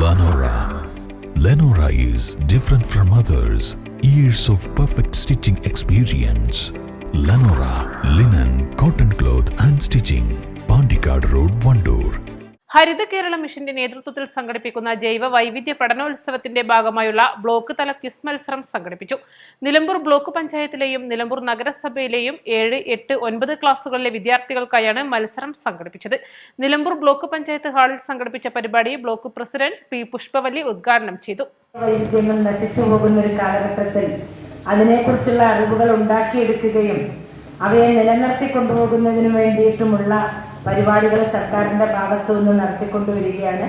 Lenora. Lenora is different from others. Years of perfect stitching experience. Lenora linen, cotton cloth and stitching. Pandikad Road, Vandoor. ഹരിത കേരള മിഷന്റെ നേതൃത്വത്തിൽ സംഘടിപ്പിക്കുന്ന ജൈവ വൈവിധ്യ പഠനോത്സവത്തിന്റെ ഭാഗമായുള്ള block തല ക്വിസ് മത്സരം സംഘടിപ്പിച്ചു. നിലമ്പൂർ ബ്ലോക്ക് പഞ്ചായത്തിലെയും നിലമ്പൂർ നഗരസഭയിലെയും 7, 8, 9 ക്ലാസുകളിലെ വിദ്യാർത്ഥികൾക്കായാണ് മത്സരം സംഘടിപ്പിച്ചത്. നിലമ്പൂർ ബ്ലോക്ക് പഞ്ചായത്ത് ഹാളിൽ സംഘടിപ്പിച്ച പരിപാടി ബ്ലോക്ക് പ്രസിഡന്റ് പി പുഷ്പവല്ലി ഉദ്ഘാടനം ചെയ്തു. വൈവിധ്യങ്ങൾ നശിച്ചു പോകുന്ന ഒരു കാലഘട്ടത്തിൽ അതിനെക്കുറിച്ചുള്ള അറിവുകൾ ഉണ്ടാക്കിയെടുക്കുകയും അവയെ നിലനിർത്തി കൊണ്ടുപോകുന്നതിന് വേണ്ടിയിട്ടുമുള്ള പരിപാടികൾ സർക്കാരിൻ്റെ ഭാഗത്തു നിന്ന് നടത്തിക്കൊണ്ടുവരികയാണ്.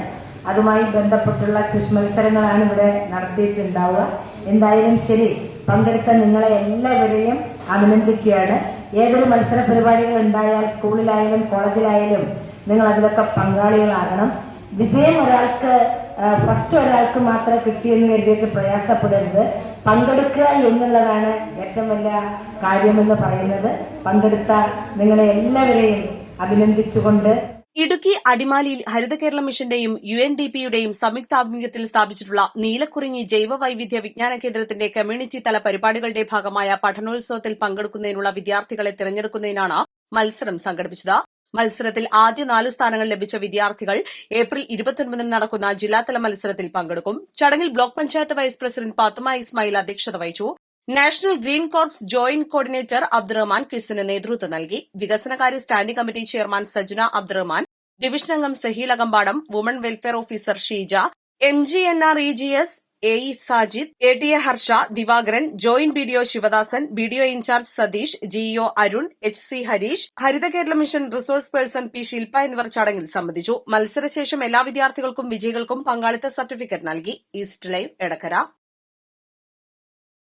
അതുമായി ബന്ധപ്പെട്ടുള്ള ക്വിസ് മത്സരങ്ങളാണ് ഇവിടെ നടത്തിയിട്ടുണ്ടാവുക. എന്തായാലും ശരി, പങ്കെടുത്ത നിങ്ങളെ എല്ലാവരെയും അഭിനന്ദിക്കുകയാണ്. ഏതൊരു മത്സര പരിപാടികൾ ഉണ്ടായാൽ സ്കൂളിലായാലും കോളേജിലായാലും നിങ്ങൾ അതിലൊക്കെ പങ്കാളികളാകണം. വിജയം ഫസ്റ്റ് ഒരാൾക്ക് മാത്രം കിട്ടിയെന്ന് കരുതിയിട്ട് പ്രയാസപ്പെടരുത്. പങ്കെടുക്കുക എന്നുള്ളതാണ് ഏറ്റവും വലിയ കാര്യമെന്ന് പറയുന്നത്. പങ്കെടുത്ത നിങ്ങളെ എല്ലാവരെയും അഭിനന്ദിച്ചുകൊണ്ട് ഇടുക്കി അടിമാലിയിൽ ഹരിത കേരള മിഷന്റെയും UNDPയുടെയും സംയുക്താഭിമുഖ്യത്തിൽ സ്ഥാപിച്ചിട്ടുള്ള നീലക്കുറിഞ്ഞി ജൈവ വൈവിധ്യ വിജ്ഞാന കേന്ദ്രത്തിന്റെ കമ്മ്യൂണിറ്റി തല പരിപാടികളുടെ ഭാഗമായ പഠനോത്സവത്തിൽ പങ്കെടുക്കുന്നതിനുള്ള വിദ്യാർത്ഥികളെ തിരഞ്ഞെടുക്കുന്നതിനാണ് മത്സരം സംഘടിപ്പിച്ചത്. മത്സരത്തിൽ ആദ്യ 4 സ്ഥാനങ്ങൾ ലഭിച്ച വിദ്യാർത്ഥികൾ ഏപ്രിൽ 29 നടക്കുന്ന ജില്ലാതല മത്സരത്തിൽ പങ്കെടുക്കും. ചടങ്ങിൽ block panchayat vice president Fathima Ismail അധ്യക്ഷത വഹിച്ചു. National green corps joint coordinator Abdurahman ക്വിസിന് നേതൃത്വം നൽകി. വികസനകാര്യ standing committee chairman Sajna Abdurahman, division അംഗം Saheel Akambadam, woman welfare officer Sheeja, MGNREGS AE Sajid, ATA Harsha, Divakaran, joint BDO Sivadasan, BDO incharge Satheesh, GEO Arun, HC Hareesh, Haritha Kerala mission resource person P Shilpa എന്നിവർ ചടങ്ങിൽ സംബന്ധിച്ചു. മത്സരശേഷം എല്ലാ വിദ്യാർത്ഥികൾക്കും വിജയികൾക്കും പങ്കാളിത്ത സർട്ടിഫിക്കറ്റ് നൽകി. East live Edakkara.